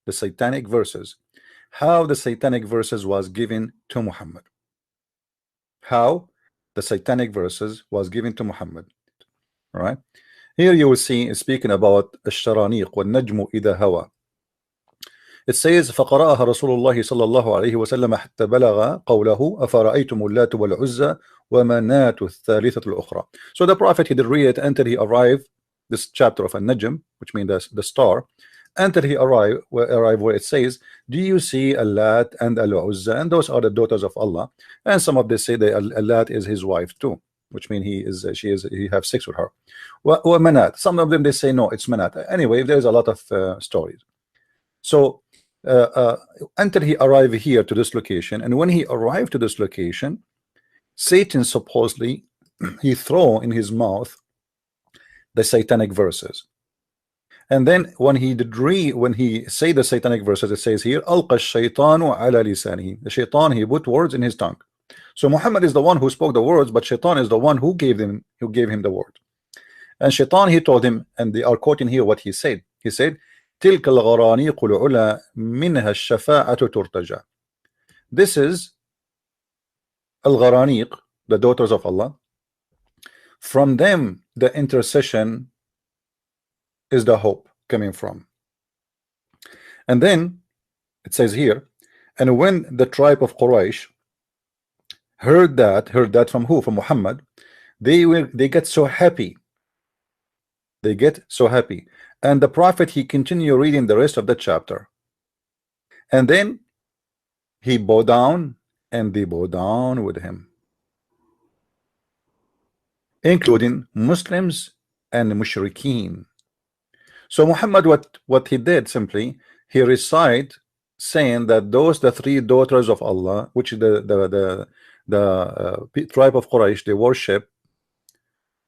the satanic verses, how the satanic verses was given to Muhammad. How the satanic verses was given to Muhammad. All right. Here you will see speaking about الشرانيق والنجم إذا هوى. It says فقرأها رسول الله صلى الله عليه وسلم حتى بلغ قوله أفرأيتم اللات والعزى ومناة الثالثة الأخرى. So the Prophet, he did read it until he arrived this chapter of An-Najm, which means the star, until he arrived where it says, do you see Allat and Al-Uzza, and those are the daughters of Allah. And some of them say that Allat is his wife too, which means he have sex with her. Or Manat. Some of them they say no, it's Manat. Anyway, there's a lot of stories. So until he arrived here to this location, and when he arrived to this location, Satan supposedly he throw in his mouth the satanic verses. And then when he say the satanic verses, it says here, Alqa shaytanu ala lisanihi. The shaitan, he put words in his tongue. So Muhammad is the one who spoke the words, but shaitan is the one who gave him the word. And shaitan, he told him, and they are quoting here what he said. He said, تلك الغرانيق العلا منها الشفاعة ترتجى. This is al-gharaniq, the daughters of Allah. From them the intercession is the hope coming from. And then it says here, and when the tribe of Quraysh heard that from who? From Muhammad, they get so happy. They get so happy. And the Prophet, he continued reading the rest of the chapter. And then he bowed down, and they bowed down with him, including Muslims and mushrikeen. So Muhammad, what he did simply, he recite saying that the three daughters of Allah, which the tribe of Quraysh, they worship,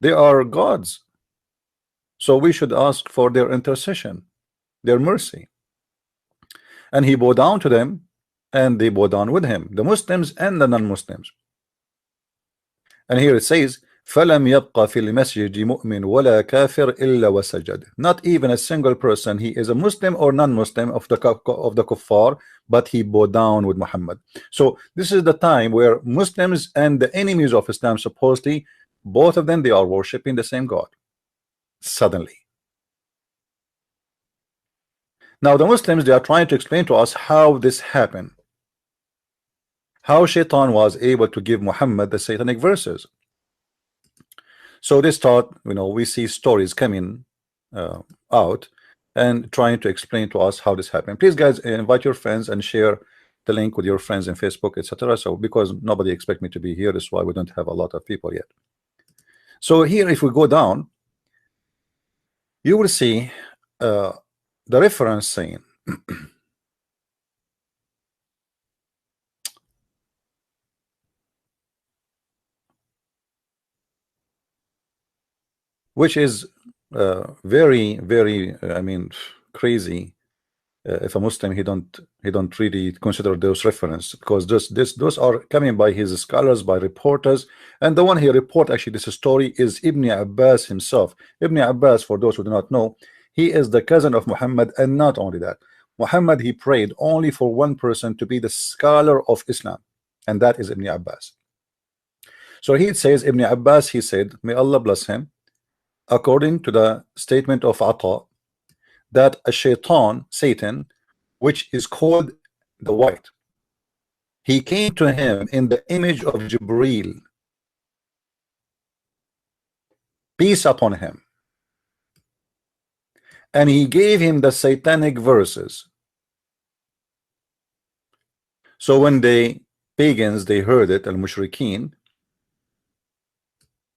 they are gods. So we should ask for their intercession, their mercy. And he bowed down to them, and they bowed down with him, the Muslims and the non-Muslims. And here it says, فَلَمْ يَبْقَ فِي الْمَسْجِدِ مُؤْمِنٌ وَلَا كَافِرٌ إِلَّا وَسَجَدَ. Not even a single person, he is a Muslim or non-Muslim of the kuffar, but he bowed down with Muhammad. So this is the time where Muslims and the enemies of Islam, supposedly, both of them, they are worshipping the same God. Suddenly. Now the Muslims, they are trying to explain to us how this happened, how Shaitan was able to give Muhammad the satanic verses. So they start, we see stories coming out and trying to explain to us how this happened. Please guys, invite your friends and share the link with your friends in Facebook, etc. So because nobody expect me to be here, that's why we don't have a lot of people yet. So here, if we go down, you will see the reference saying which is very, very, crazy. If a Muslim, he don't really consider those references, because those are coming by his scholars, by reporters, and the one he report actually this story is Ibn Abbas himself. Ibn Abbas, for those who do not know, he is the cousin of Muhammad, and not only that, Muhammad, he prayed only for one person to be the scholar of Islam, and that is Ibn Abbas. So he says, Ibn Abbas, he said, may Allah bless him, according to the statement of Ata, that a shaitan, Satan, which is called the white, he came to him in the image of Jibril, peace upon him, and he gave him the satanic verses. So when the pagans, they heard it, al-mushrikeen,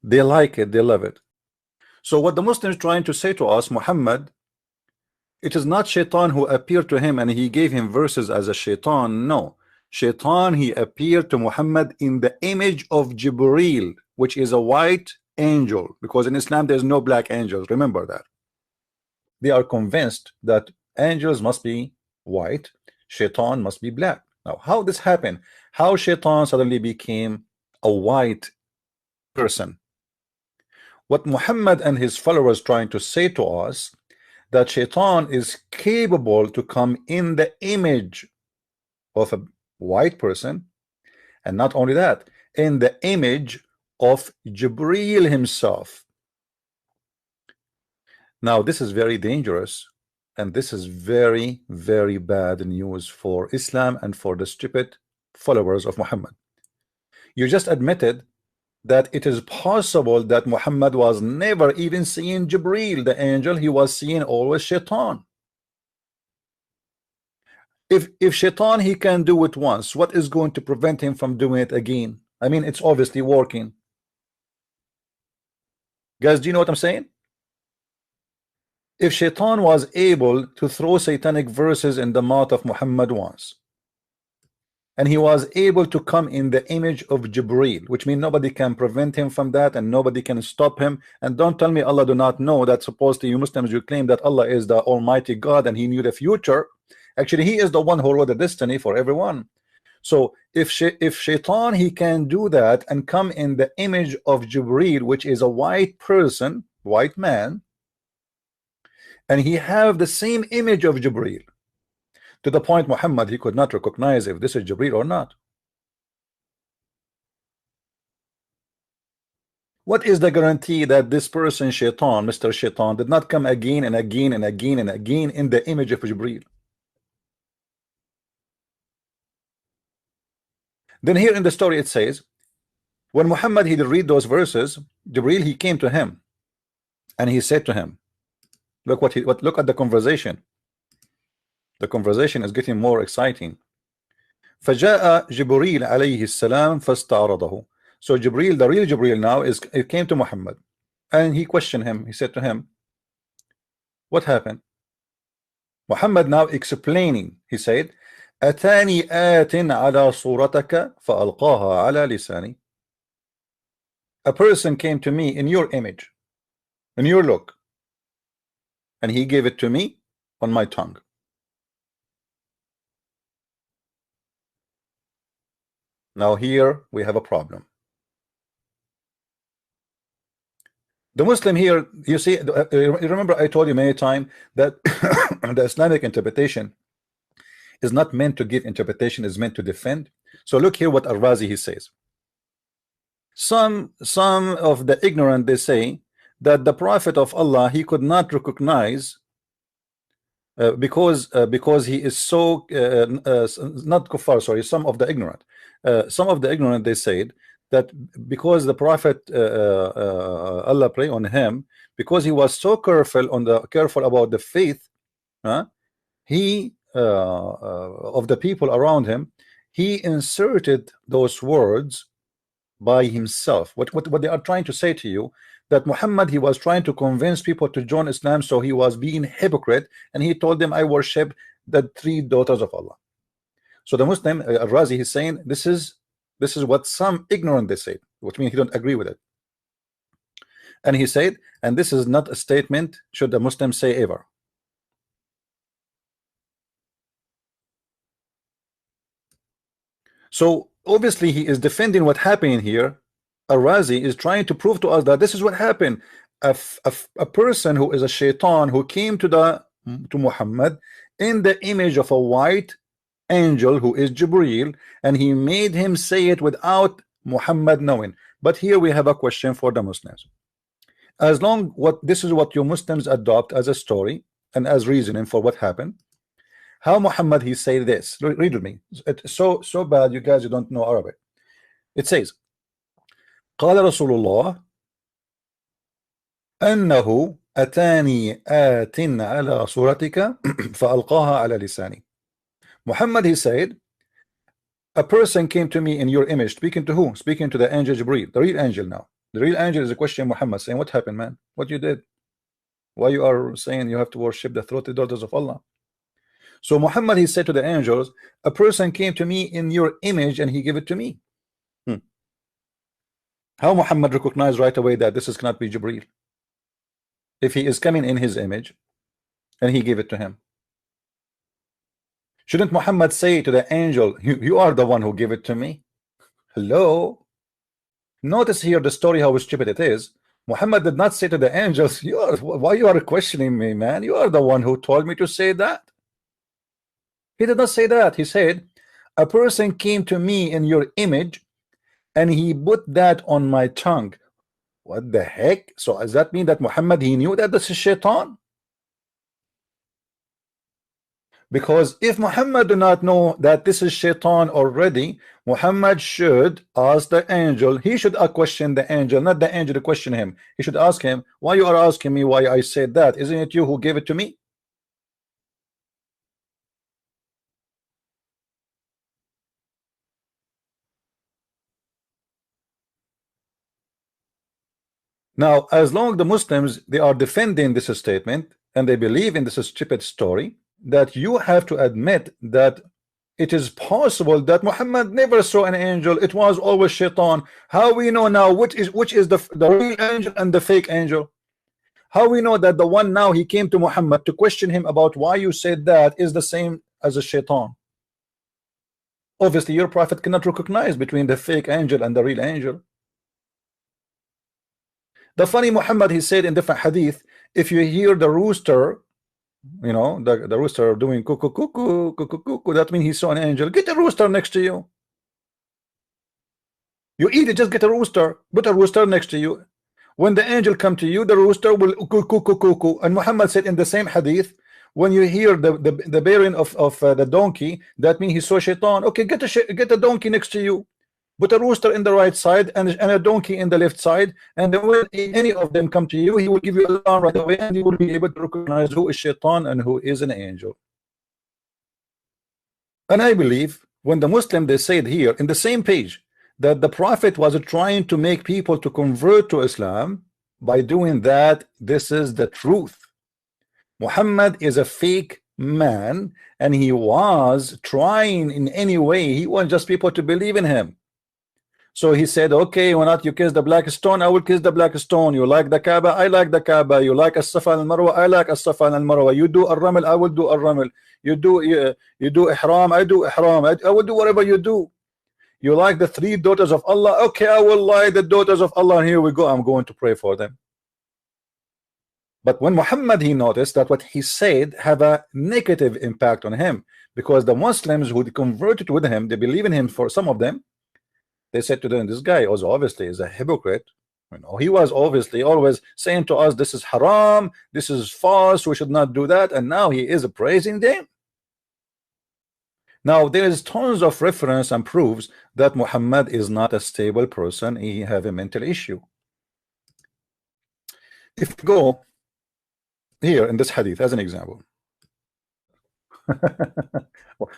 they like it, they love it. So what the Muslims trying to say to us, Muhammad, it is not Shaitan who appeared to him and he gave him verses as a Shaitan. No, Shaitan, he appeared to Muhammad in the image of Jibril, which is a white angel, because in Islam there's no black angels. Remember that. They are convinced that angels must be white, Shaitan must be black. Now, how this happened? How Shaitan suddenly became a white person? What Muhammad and his followers trying to say to us, that Shaitan is capable to come in the image of a white person, and not only that, in the image of Jibril himself. Now this is very dangerous, and this is very, very bad news for Islam and for the stupid followers of Muhammad. You just admitted that it is possible that Muhammad was never even seeing Jibril, the angel. He was seeing always Shaitan. If Shaitan, he can do it once, what is going to prevent him from doing it again? I mean, it's obviously working. Guys, do you know what I'm saying? If Shaitan was able to throw satanic verses in the mouth of Muhammad once, and he was able to come in the image of Jibril, which means nobody can prevent him from that, and nobody can stop him. And don't tell me Allah do not know that. Supposedly you Muslims, you claim that Allah is the Almighty God and he knew the future. Actually, he is the one who wrote the destiny for everyone. So if Shaitan, he can do that and come in the image of Jibril, which is a white person, white man, and he have the same image of Jibril, to the point Muhammad, he could not recognize if this is Jibril or not. What is the guarantee that this person, Shaitan, Mr. Shaitan, did not come again and again and again and again in the image of Jibril? Then here in the story it says, when Muhammad, he did read those verses, Jibril, he came to him and he said to him, look at the conversation. The conversation is getting more exciting. فجاء جبريل عليه السلام فاستعرضه. So Jibril, the real Jibril now, it came to Muhammad and he questioned him. He said to him, what happened? Muhammad now explaining, he said, أتاني آت على صورتك فألقاها على لساني. A person came to me in your image, in your look, and he gave it to me on my tongue. Now here we have a problem. The Muslim here, you see, remember I told you many times that the Islamic interpretation is not meant to give interpretation, is meant to defend. So look here what Al-Razi he says. Some of the ignorant, they say that the Prophet of Allah, he could not recognize because he is so not kuffar, sorry, some of the ignorant they said that because the Prophet Allah pray on him, because he was so careful about the faith, he of the people around him, he inserted those words by himself. What they are trying to say to you, that Muhammad, he was trying to convince people to join Islam, so he was being hypocrite, and he told them, I worship the 3 daughters of Allah. So the Muslim Al-Razi, he's saying this is what some ignorant they say, which means he don't agree with it. And he said, and this is not a statement should the Muslim say ever. So obviously he is defending what happened here. Al-Razi is trying to prove to us that this is what happened. A person who is a shaitan, who came to Muhammad in the image of a white angel who is Jibril, and he made him say it without Muhammad knowing. But here we have a question for the Muslims. As long this is what you Muslims adopt as a story and as reasoning for what happened, how Muhammad he say this? Read with me. It's so bad, you guys, you don't know Arabic. It says, قال رسول الله أنه أتاني آت على صورتك فألقاها على لساني. Muhammad he said, a person came to me in your image. Speaking to who? Speaking to the angel Jibril, the real angel. Now the real angel is a question Muhammad, saying, what happened, man? What you did? Why you are saying you have to worship the 3 daughters of Allah? So Muhammad he said to the angels, a person came to me in your image and he gave it to me. How Muhammad recognized right away that this cannot be Jibril if he is coming in his image and he gave it to him? Shouldn't Muhammad say to the angel, you are the one who gave it to me? Hello? Notice here the story, how stupid it is. Muhammad did not say to the angels, why you are questioning me, man? You are the one who told me to say that. He did not say that. He said, a person came to me in your image and he put that on my tongue. What the heck? So does that mean that Muhammad, he knew that this is shaitan? Because if Muhammad do not know that this is shaitan already, Muhammad should ask the angel. He should question the angel, not the angel to question him. He should ask him, why you are asking me why I said that? Isn't it you who gave it to me? Now, as long as the Muslims, they are defending this statement and they believe in this stupid story, that you have to admit that it is possible that Muhammad never saw an angel. It was always shaitan. How we know now which is the real angel and the fake angel? How we know that the one now he came to Muhammad to question him about why you said that is the same as a shaitan? Obviously, your prophet cannot recognize between the fake angel and the real angel. The funny Muhammad, he said in different hadith, if you hear the rooster, you know, the rooster doing cuckoo, cuckoo, cuckoo, cuckoo, that means he saw an angel. Get a rooster next to you. You eat it, just get a rooster. Put a rooster next to you. When the angel come to you, the rooster will cuckoo, cuckoo, cuckoo. And Muhammad said in the same hadith, when you hear the bearing of the donkey, that means he saw shaitan. Okay, get a donkey next to you. Put a rooster in the right side and a donkey in the left side, and then when any of them come to you, he will give you alarm right away, and you will be able to recognize who is shaitan and who is an angel. And I believe when the Muslim, they said here in the same page that the prophet was trying to make people to convert to Islam. By doing that, this is the truth. Muhammad is a fake man, and he was trying in any way. He wants just people to believe in him. So he said, okay, why not you kiss the black stone? I will kiss the black stone. You like the Kaaba? I like the Kaaba. You like as-Safa and al-Marwa? I like as-Safa and al-Marwa. You do al-Ramal? I will do al-Ramal. You do ihram? I do ihram. I will do whatever you do. You like the 3 daughters of Allah? Okay, I will like the daughters of Allah. And here we go. I'm going to pray for them. But when Muhammad, he noticed that what he said have a negative impact on him, because the Muslims who converted with him, they believe in him. For some of them, they said to them, this guy was obviously is a hypocrite. You know, he was obviously always saying to us, this is haram, this is false, we should not do that, and now he is praising them. Now there is tons of reference and proofs that Muhammad is not a stable person. He have a mental issue. If you go here in this hadith as an example,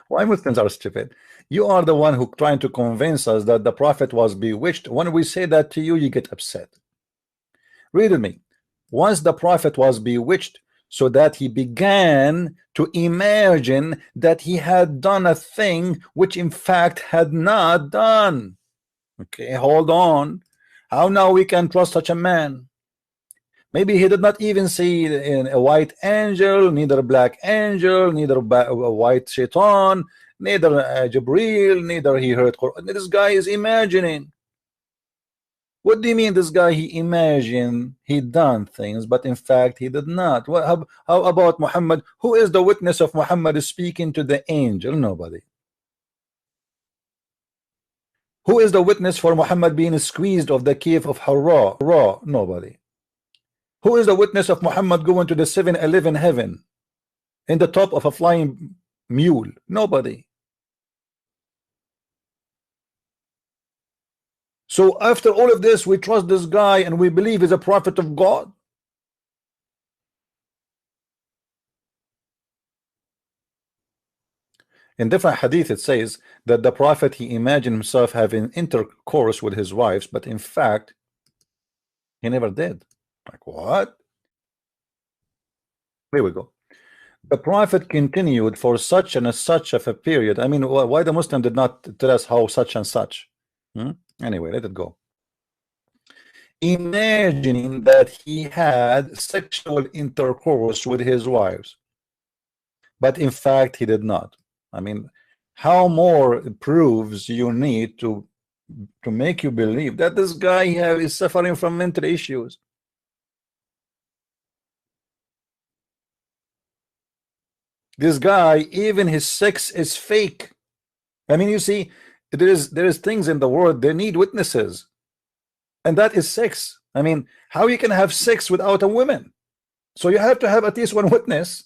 why Muslims are stupid? You are the one who trying to convince us that the prophet was bewitched. When we say that to you, you get upset. Read with me. Once the prophet was bewitched, so that he began to imagine that he had done a thing which in fact had not done. Okay, hold on. How now we can trust such a man? Maybe he did not even see a white angel, neither a black angel, neither a white shaitan, neither jibril, neither he heard Quran. This guy is imagining. What do you mean this guy, he imagined he done things, but in fact he did not? How about Muhammad? Who is the witness of Muhammad speaking to the angel? Nobody. Who is the witness for Muhammad being squeezed of the cave of Hira? Nobody. Who is the witness of Muhammad going to the 7-Eleven heaven in the top of a flying mule? Nobody. So after all of this, we trust this guy and we believe he's a prophet of God. In different hadith it says that the prophet, he imagined himself having intercourse with his wives, but in fact he never did. Like what? Here we go. The prophet continued for such and such of a period. I mean, why the Muslim did not tell us how such and such? Anyway, let it go. Imagining that he had sexual intercourse with his wives, but in fact he did not. I mean, how more proofs you need to make you believe that this guy is suffering from mental issues? This guy, even his sex is fake. I mean, you see, there is things in the world they need witnesses, and that is sex. I mean, how you can have sex without a woman? So you have to have at least one witness.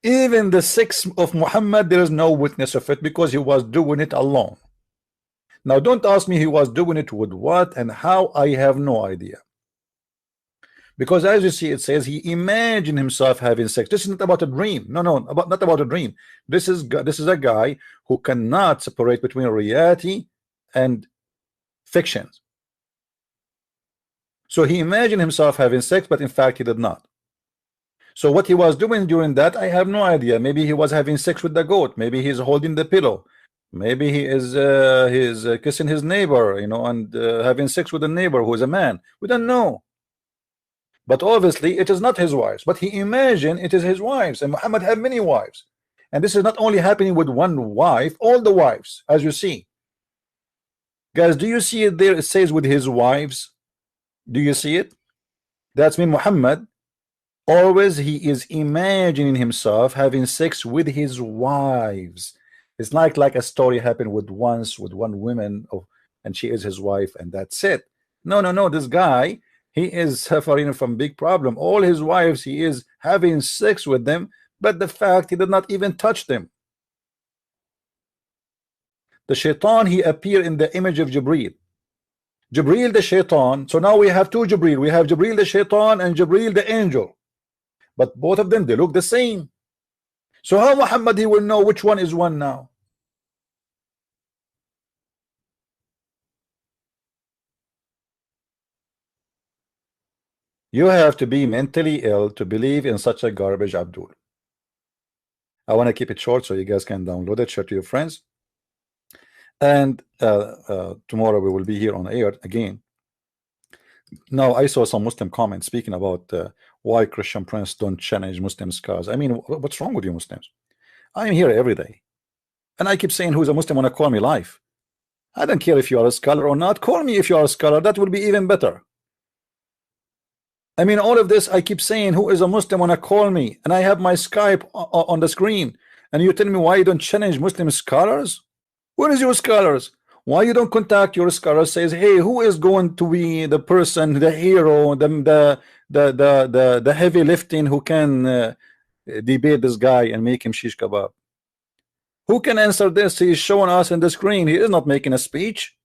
Even the sex of Muhammad, there is no witness of it because he was doing it alone. Now, don't ask me he was doing it with what and how. I have no idea. Because as you see, it says he imagined himself having sex. This is not about a dream. No, not about a dream. This is a guy who cannot separate between reality and fiction. So he imagined himself having sex, but in fact he did not. So what he was doing during that, I have no idea. Maybe he was having sex with the goat. Maybe he's holding the pillow. Maybe he is kissing his neighbor, you know, and having sex with a neighbor who is a man. We don't know. But obviously it is not his wives, but he imagined it is his wives, and Muhammad had many wives. And this is not only happening with one wife, all the wives, as you see. Guys, do you see it there? It says with his wives. Do you see it? That's mean Muhammad always he is imagining himself having sex with his wives. It's like a story happened with one woman, and she is his wife, and that's it. No, this guy, he is suffering from big problem. All his wives, he is having sex with them, but the fact he did not even touch them. The shaitan, he appeared in the image of Jibril. Jibril the shaitan. So now we have two Jibril. We have Jibril the shaitan and Jibril the angel. But both of them, they look the same. So how Muhammad he will know which one is one now? You have to be mentally ill to believe in such a garbage, Abdul. I want to keep it short so you guys can download it, share to your friends. And tomorrow we will be here on air again. Now I saw some Muslim comments speaking about why Christian Prince don't challenge Muslim scholars. I mean, what's wrong with you Muslims? I am here every day, and I keep saying who's a Muslim wanna call me live. I don't care if you are a scholar or not. Call me if you are a scholar. That will be even better. I mean, all of this, I keep saying who is a Muslim wanna call me, and I have my Skype on the screen, and you tell me why you don't challenge Muslim scholars? Where is your scholars? Why you don't contact your scholars? Says, hey, who is going to be the person, the hero, the heavy lifting who can debate this guy and make him shish kebab? Who can answer this? He is showing us in the screen. He is not making a speech.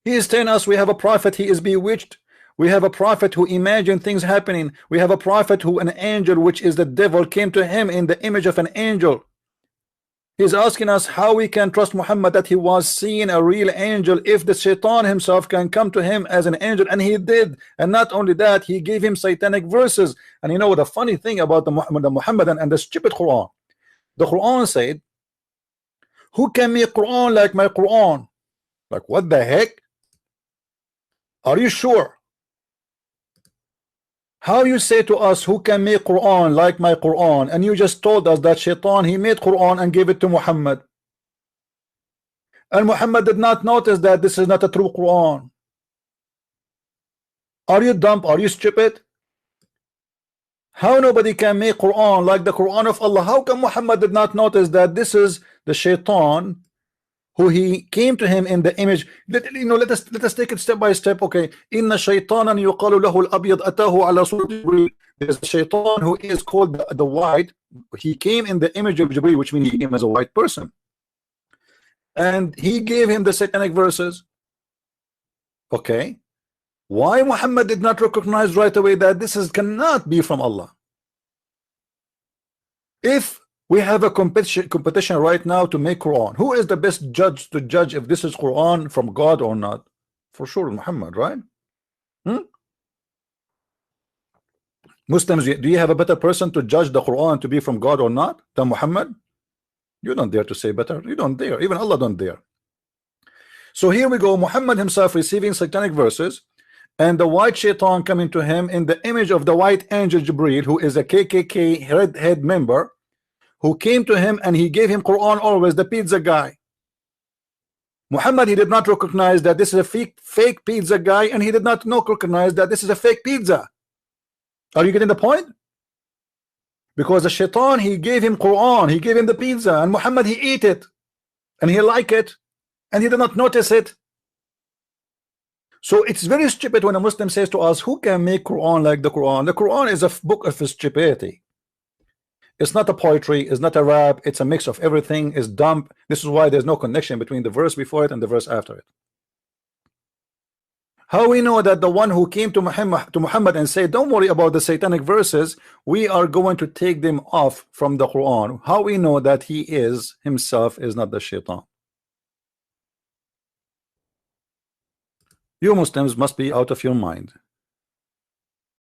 He is telling us we have a prophet. He is bewitched. We have a prophet who imagined things happening. We have a prophet who an angel, which is the devil, came to him in the image of an angel. He's asking us how we can trust Muhammad that he was seeing a real angel if the shaitan himself can come to him as an angel, and he did. And not only that, he gave him satanic verses. And you know what the funny thing about the Muhammadan and the stupid Quran? The Quran said, who can make Quran like my Quran? Like, what the heck? Are you sure? How you say to us who can make Quran like my Quran, and you just told us that shaitan he made Quran and gave it to Muhammad, and Muhammad did not notice that this is not a true Quran? Are you dumb? Are you stupid? How nobody can make Quran like the Quran of Allah? How come Muhammad did not notice that this is the shaitan who he came to him in the image? Let us take it step by step. Okay, inna shaytanan yuqalu lahu al-abyad atahu ala surati Jibril. There's a shaitan who is called the white. He came in the image of Jibril, which means he came as a white person, and he gave him the satanic verses. Okay, why Muhammad did not recognize right away that this cannot be from Allah? If we have a competition right now to make Quran, who is the best judge to judge if this is Quran from God or not? For sure Muhammad, right? Muslims, do you have a better person to judge the Quran to be from God or not than Muhammad? You don't dare to say better. You don't dare. Even Allah don't dare. So here we go, Muhammad himself receiving satanic verses, and the white shaitan coming to him in the image of the white angel Jibril, who is a KKK redhead member, who came to him and he gave him Quran always, the pizza guy. Muhammad, he did not recognize that this is a fake pizza guy, and he did not recognize that this is a fake pizza. Are you getting the point? Because the shaitan, he gave him Quran, he gave him the pizza, and Muhammad, he ate it, and he liked it, and he did not notice it. So it's very stupid when a Muslim says to us, who can make Quran like the Quran? The Quran is a book of stupidity. It's not a poetry, it's not a rap, it's a mix of everything, it's dumb. This is why there's no connection between the verse before it and the verse after it. How we know that the one who came to Muhammad and said, don't worry about the satanic verses, we are going to take them off from the Quran? How we know that he is himself is not the shaitan? You Muslims must be out of your mind.